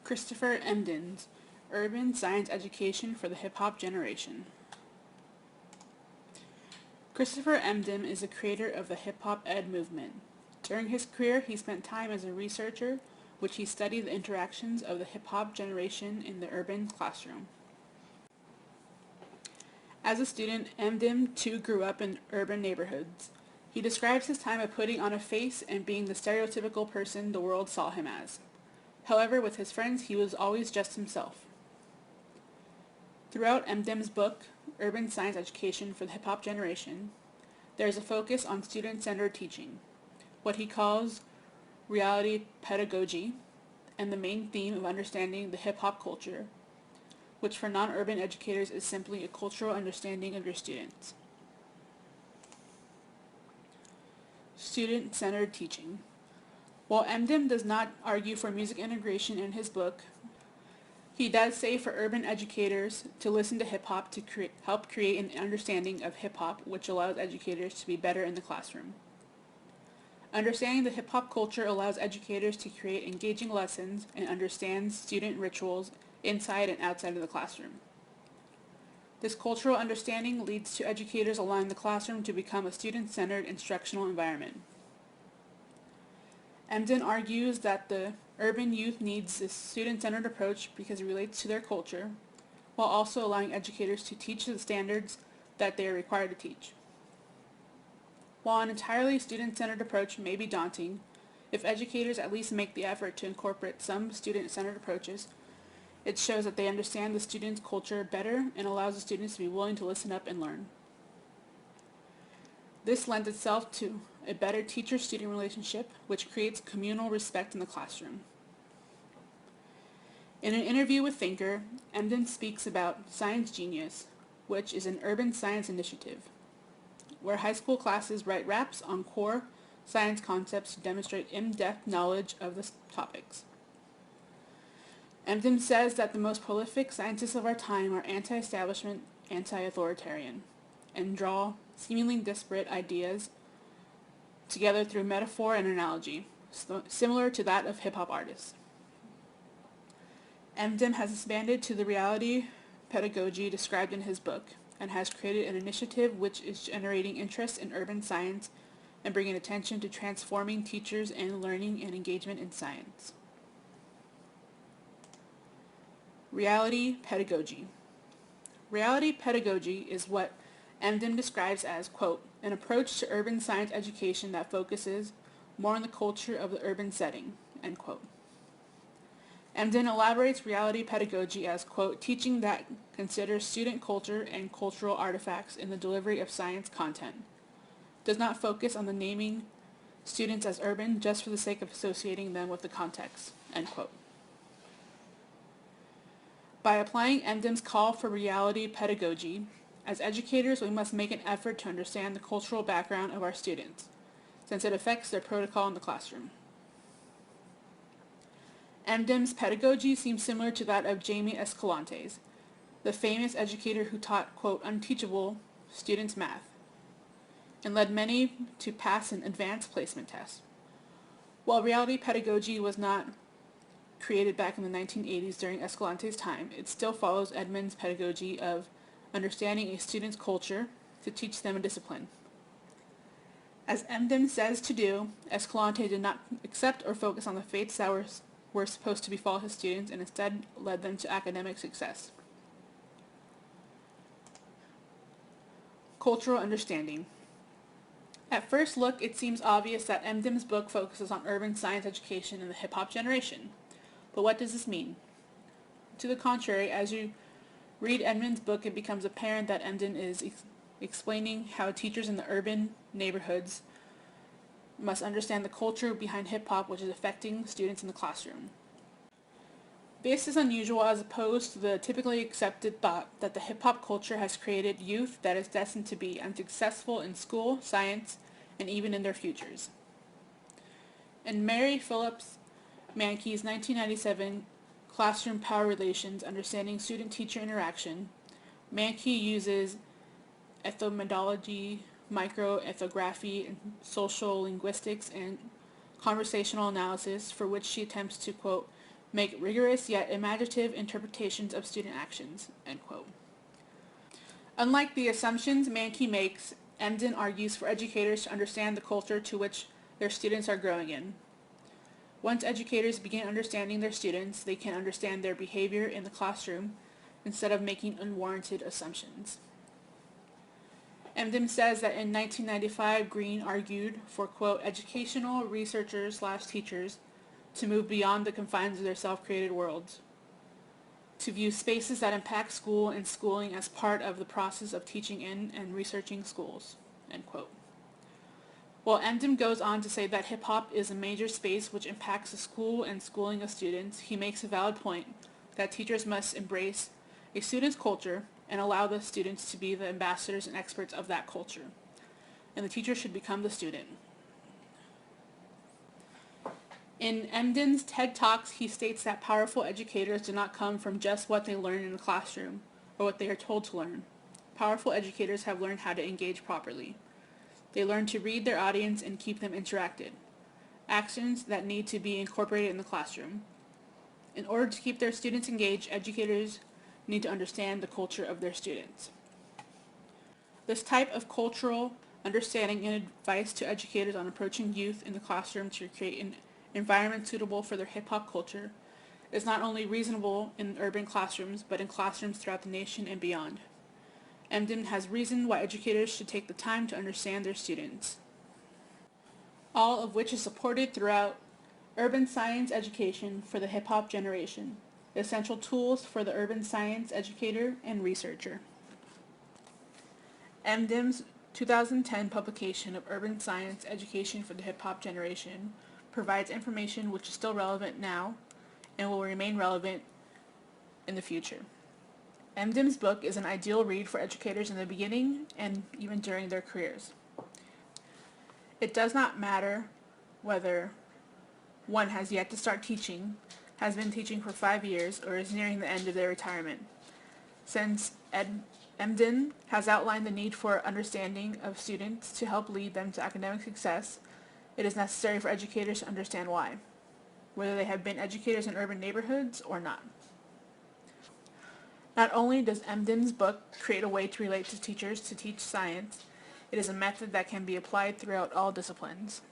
Christopher Emdin's Urban Science Education for the Hip-Hop Generation. Christopher Emdin is the creator of the hip-hop ed movement. During his career, he spent time as a researcher, which he studied the interactions of the hip-hop generation in the urban classroom. As a student, Emdin too grew up in urban neighborhoods. He describes his time of putting on a face and being the stereotypical person the world saw him as. However, with his friends, he was always just himself. Throughout Emdin's book, Urban Science Education for the Hip-Hop Generation, there is a focus on student-centered teaching, what he calls reality pedagogy, and the main theme of understanding the hip-hop culture, which for non-urban educators is simply a cultural understanding of your students. Student-centered teaching. While Emdin does not argue for music integration in his book, he does say for urban educators to listen to hip-hop to help create an understanding of hip-hop, which allows educators to be better in the classroom. Understanding the hip-hop culture allows educators to create engaging lessons and understand student rituals inside and outside of the classroom. This cultural understanding leads to educators allowing the classroom to become a student-centered instructional environment. Emdin argues that the urban youth needs this student-centered approach because it relates to their culture, while also allowing educators to teach the standards that they are required to teach. While an entirely student-centered approach may be daunting, if educators at least make the effort to incorporate some student-centered approaches, it shows that they understand the student's culture better and allows the students to be willing to listen up and learn. This lends itself to a better teacher-student relationship, which creates communal respect in the classroom. In an interview with Thinker, Emdin speaks about Science Genius, which is an urban science initiative, where high school classes write raps on core science concepts to demonstrate in-depth knowledge of the topics. Emdin says that the most prolific scientists of our time are anti-establishment, anti-authoritarian, and draw seemingly disparate ideas together through metaphor and analogy, similar to that of hip-hop artists. Emdin has expanded to the reality pedagogy described in his book and has created an initiative which is generating interest in urban science and bringing attention to transforming teachers and learning and engagement in science. Reality pedagogy. Reality pedagogy is what Emdin describes as, quote, an approach to urban science education that focuses more on the culture of the urban setting, end quote. Emdin elaborates reality pedagogy as, quote, teaching that considers student culture and cultural artifacts in the delivery of science content, does not focus on the naming students as urban just for the sake of associating them with the context, end quote. By applying Emdin's call for reality pedagogy, as educators, we must make an effort to understand the cultural background of our students, since it affects their protocol in the classroom. Emdin's pedagogy seems similar to that of Jamie Escalante's, the famous educator who taught, quote, unteachable students math, and led many to pass an advanced placement test. While reality pedagogy was not created back in the 1980s during Escalante's time, it still follows Emdin's pedagogy of understanding a student's culture to teach them a discipline. As Emdin says to do, Escalante did not accept or focus on the fates that were supposed to befall his students and instead led them to academic success. Cultural understanding. At first look, it seems obvious that Emdin's book focuses on urban science education in the hip-hop generation. But what does this mean? To the contrary, as you read Emdin's book, it becomes apparent that Emdin is explaining how teachers in the urban neighborhoods must understand the culture behind hip-hop, which is affecting students in the classroom. This is unusual as opposed to the typically accepted thought that the hip-hop culture has created youth that is destined to be unsuccessful in school, science, and even in their futures. In Mary Phillips Mankey's 1997 Classroom Power Relations, Understanding Student-Teacher Interaction, Mankey uses ethnomethodology, microethnography, and social linguistics, and conversational analysis, for which she attempts to, quote, make rigorous yet imaginative interpretations of student actions, end quote. Unlike the assumptions Mankey makes, Emden argues for educators to understand the culture to which their students are growing in. Once educators begin understanding their students, they can understand their behavior in the classroom instead of making unwarranted assumptions. Emden says that in 1995, Green argued for, quote, educational researchers/teachers to move beyond the confines of their self-created worlds, to view spaces that impact school and schooling as part of the process of teaching in and researching schools, end quote. While Emden goes on to say that hip-hop is a major space which impacts the school and schooling of students, he makes a valid point that teachers must embrace a student's culture and allow the students to be the ambassadors and experts of that culture, and the teacher should become the student. In Emden's TED Talks, he states that powerful educators do not come from just what they learn in the classroom or what they are told to learn. Powerful educators have learned how to engage properly. They learn to read their audience and keep them interacted, actions that need to be incorporated in the classroom. In order to keep their students engaged, educators need to understand the culture of their students. This type of cultural understanding and advice to educators on approaching youth in the classroom to create an environment suitable for their hip-hop culture is not only reasonable in urban classrooms, but in classrooms throughout the nation and beyond. Emden has reasoned why educators should take the time to understand their students, all of which is supported throughout Urban Science Education for the Hip-Hop Generation, essential tools for the urban science educator and researcher. Emden's 2010 publication of Urban Science Education for the Hip-Hop Generation provides information which is still relevant now and will remain relevant in the future. Emden's book is an ideal read for educators in the beginning and even during their careers. It does not matter whether one has yet to start teaching, has been teaching for 5 years, or is nearing the end of their retirement. Since Emden has outlined the need for understanding of students to help lead them to academic success, it is necessary for educators to understand why, whether they have been educators in urban neighborhoods or not. Not only does Emden's book create a way to relate to teachers to teach science, it is a method that can be applied throughout all disciplines.